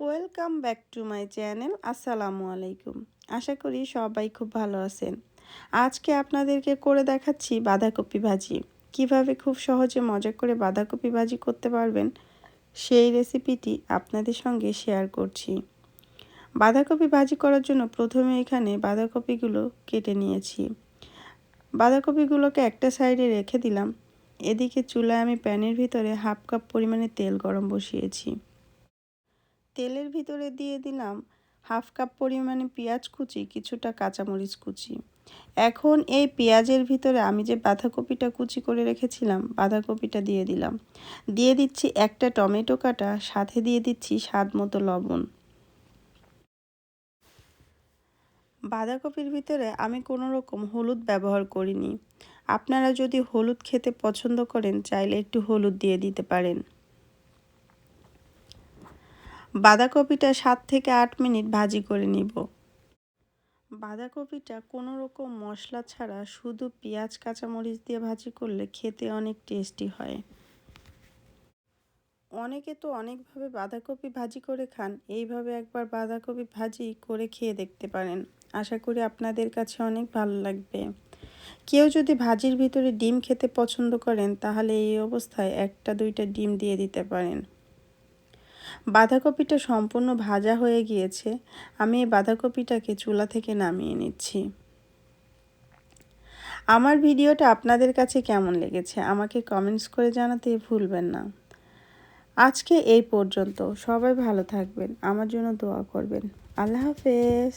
Welcome back to my channel. আসসালামু আলাইকুম। আশা করি সবাই খুব ভালো আছেন। আজকে আপনাদেরকে করে দেখাচ্ছি বাঁধাকপি ভাজি। কিভাবে খুব সহজে মজা করে বাঁধাকপি ভাজি করতে পারবেন সেই রেসিপিটি আপনাদের সঙ্গে শেয়ার করছি। বাঁধাকপি ভাজি করার জন্য প্রথমে এখানে বাঁধাকপিগুলো কেটে নিয়েছি। বাঁধাকপিগুলোকে একটা সাইডে রেখে দিলাম। এদিকে চুলায় আমি প্যানের ভিতরে 1/2 কাপ পরিমাণে তেল গরম বসিয়েছি। তেলের ভিতরে দিয়ে দিলাম 1/2 কাপ পরিমাণে পেঁয়াজ কুচি, কিছুটা কাঁচামরিচ কুচি। এখন এই পেঁয়াজের ভিতরে আমি যে বাঁধাকপিটা কুচি করে রেখেছিলাম বাঁধাকপিটা দিয়ে দিলাম। দিয়ে দিচ্ছি একটা টমেটো কাটা, সাথে দিয়ে দিচ্ছি স্বাদ মতো লবণ। বাঁধাকপির ভিতরে আমি কোনো রকম হলুদ ব্যবহার করিনি। আপনারা যদি হলুদ খেতে পছন্দ করেন চাইলে একটু হলুদ দিয়ে দিতে পারেন। বাঁধাকপিটা 7 থেকে 8 মিনিট ভাজি করে নিব। বাঁধাকপিটা কোনো রকম মশলা ছাড়া শুধু পেঁয়াজ কাঁচামরিচ দিয়ে ভাজি করলে খেতে অনেক টেস্টি হয়। অনেকে তো অনেকভাবে বাঁধাকপি ভাজি করে খান, এইভাবে একবার বাঁধাকপি ভাজি করে খেয়ে দেখতে পারেন। আশা করি আপনাদের কাছে অনেক ভালো লাগবে। কেউ যদি ভাজির ভিতরে ডিম খেতে পছন্দ করেন তাহলে এই অবস্থায় 1-2টা ডিম দিয়ে দিতে পারেন। বাঁধাকপিটা সম্পূর্ণ ভাজা হয়ে গিয়েছে। আমি এই বাঁধাকপিটাকে চুলা থেকে নামিয়ে নিচ্ছি। আমার ভিডিওটা আপনাদের কাছে কেমন লেগেছে আমাকে কমেন্টস করে জানাতে ভুলবেন না। আজকে এই পর্যন্ত। সবাই ভালো থাকবেন, আমার জন্য দোয়া করবেন। আল্লাহ হাফেজ।